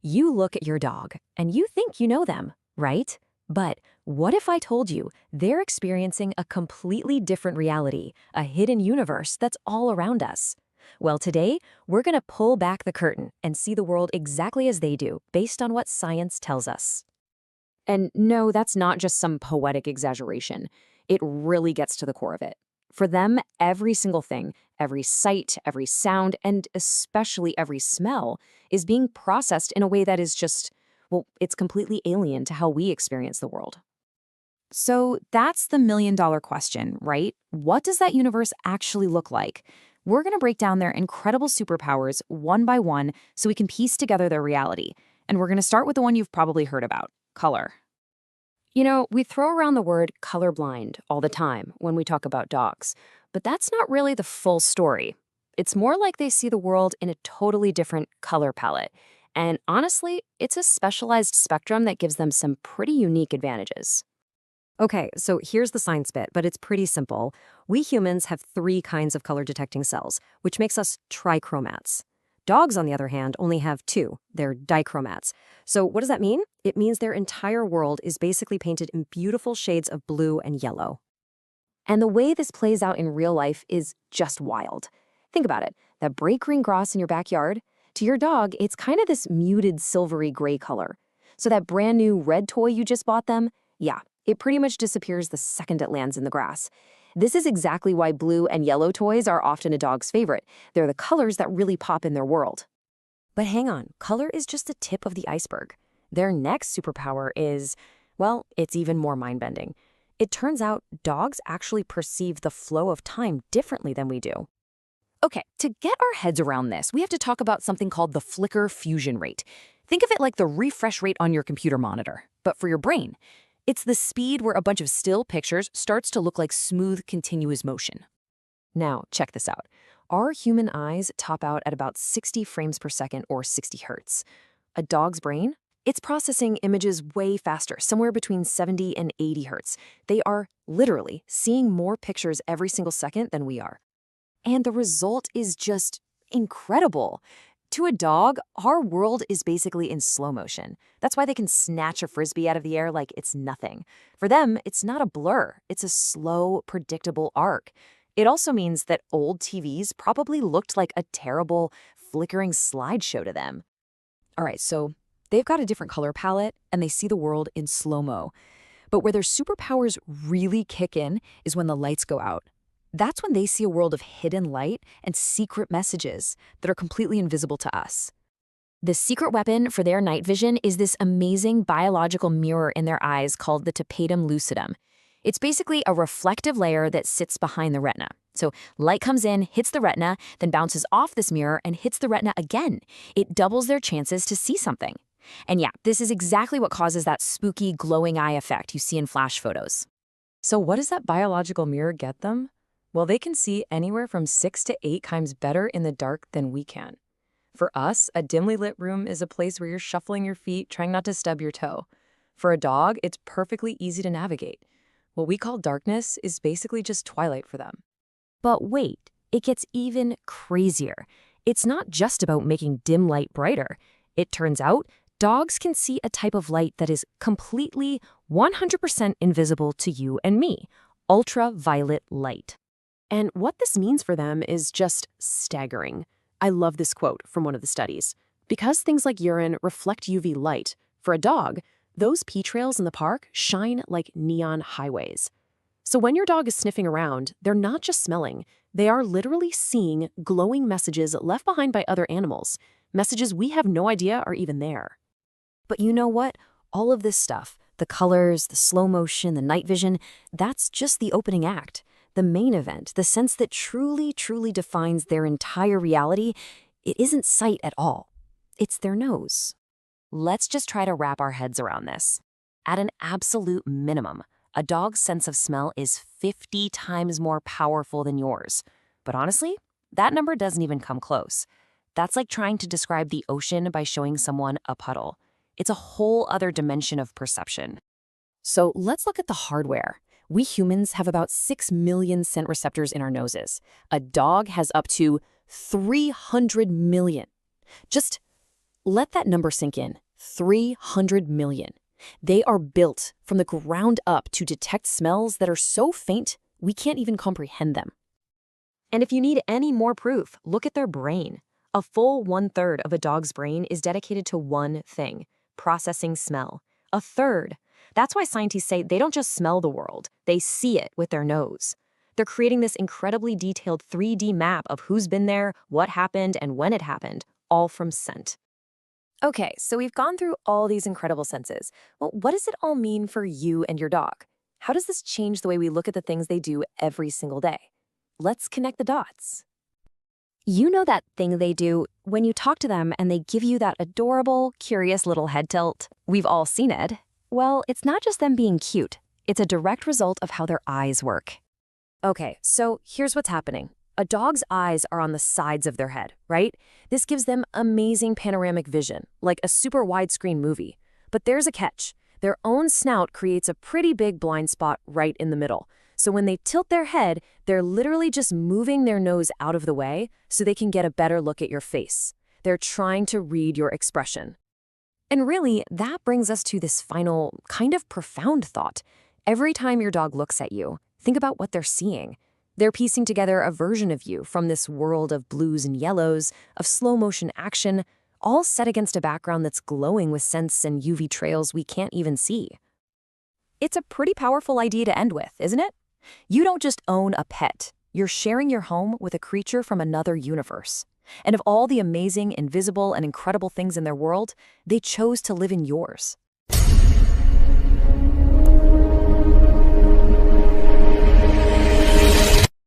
You look at your dog and you think you know them, right? But what if I told you they're experiencing a completely different reality, a hidden universe that's all around us? Well, today, we're going to pull back the curtain and see the world exactly as they do, based on what science tells us. And no, that's not just some poetic exaggeration. It really gets to the core of it. For them, every single thing, every sight, every sound, and especially every smell is being processed in a way that is just, well, it's completely alien to how we experience the world. So that's the million-dollar question, right? What does that universe actually look like? We're going to break down their incredible superpowers one by one so we can piece together their reality. And we're going to start with the one you've probably heard about, color. You know, we throw around the word colorblind all the time when we talk about dogs, but that's not really the full story. It's more like they see the world in a totally different color palette. And honestly, it's a specialized spectrum that gives them some pretty unique advantages. Okay, so here's the science bit, but it's pretty simple. We humans have three kinds of color detecting cells, which makes us trichromats. Dogs, on the other hand, only have two. They're dichromats. So what does that mean? It means their entire world is basically painted in beautiful shades of blue and yellow. And the way this plays out in real life is just wild. Think about it. That bright green grass in your backyard, to your dog, it's kind of this muted silvery gray color. So that brand new red toy you just bought them, yeah, it pretty much disappears the second it lands in the grass. This is exactly why blue and yellow toys are often a dog's favorite. They're the colors that really pop in their world. But hang on, color is just the tip of the iceberg. Their next superpower is, well, it's even more mind-bending. It turns out dogs actually perceive the flow of time differently than we do. Okay, to get our heads around this, we have to talk about something called the flicker fusion rate. Think of it like the refresh rate on your computer monitor, but for your brain. It's the speed where a bunch of still pictures starts to look like smooth, continuous motion. Now, check this out. Our human eyes top out at about 60 frames per second or 60 hertz. A dog's brain? It's processing images way faster, somewhere between 70 and 80 hertz. They are literally seeing more pictures every single second than we are. And the result is just incredible. To a dog, our world is basically in slow motion. That's why they can snatch a frisbee out of the air like it's nothing. For them, it's not a blur. It's a slow, predictable arc. It also means that old TVs probably looked like a terrible, flickering slideshow to them. All right, so they've got a different color palette, and they see the world in slow-mo. But where their superpowers really kick in is when the lights go out. That's when they see a world of hidden light and secret messages that are completely invisible to us. The secret weapon for their night vision is this amazing biological mirror in their eyes called the tapetum lucidum. It's basically a reflective layer that sits behind the retina. So light comes in, hits the retina, then bounces off this mirror and hits the retina again. It doubles their chances to see something. And yeah, this is exactly what causes that spooky glowing eye effect you see in flash photos. So what does that biological mirror get them? Well, they can see anywhere from 6 to 8 times better in the dark than we can. For us, a dimly lit room is a place where you're shuffling your feet, trying not to stub your toe. For a dog, it's perfectly easy to navigate. What we call darkness is basically just twilight for them. But wait, it gets even crazier. It's not just about making dim light brighter. It turns out dogs can see a type of light that is completely 100% invisible to you and me, ultraviolet light. And what this means for them is just staggering. I love this quote from one of the studies. Because things like urine reflect UV light, for a dog, those pee trails in the park shine like neon highways. So when your dog is sniffing around, they're not just smelling. They are literally seeing glowing messages left behind by other animals, messages we have no idea are even there. But you know what? All of this stuff, the colors, the slow motion, the night vision, that's just the opening act. The main event, the sense that truly, truly defines their entire reality, it isn't sight at all. It's their nose. Let's just try to wrap our heads around this. At an absolute minimum, a dog's sense of smell is 50 times more powerful than yours. But honestly, that number doesn't even come close. That's like trying to describe the ocean by showing someone a puddle. It's a whole other dimension of perception. So let's look at the hardware. We humans have about 6 million scent receptors in our noses. A dog has up to 300 million. Just Let that number sink in. 300 million. They are built from the ground up to detect smells that are so faint we can't even comprehend them. And if you need any more proof, look at their brain. A full 1/3 of a dog's brain is dedicated to one thing: processing smell. A third. That's why scientists say they don't just smell the world, they see it with their nose. They're creating this incredibly detailed 3D map of who's been there, what happened, and when it happened, all from scent. Okay, so we've gone through all these incredible senses. Well, what does it all mean for you and your dog? How does this change the way we look at the things they do every single day? Let's connect the dots. You know that thing they do when you talk to them and they give you that adorable, curious little head tilt? We've all seen it. Well, it's not just them being cute. It's a direct result of how their eyes work. Okay, so here's what's happening. A dog's eyes are on the sides of their head, right? This gives them amazing panoramic vision, like a super widescreen movie. But there's a catch. Their own snout creates a pretty big blind spot right in the middle. So when they tilt their head, they're literally just moving their nose out of the way so they can get a better look at your face. They're trying to read your expression. And really, that brings us to this final, kind of profound thought. Every time your dog looks at you, think about what they're seeing. They're piecing together a version of you from this world of blues and yellows, of slow-motion action, all set against a background that's glowing with scents and UV trails we can't even see. It's a pretty powerful idea to end with, isn't it? You don't just own a pet. You're sharing your home with a creature from another universe. And of all the amazing, invisible, and incredible things in their world, they chose to live in yours.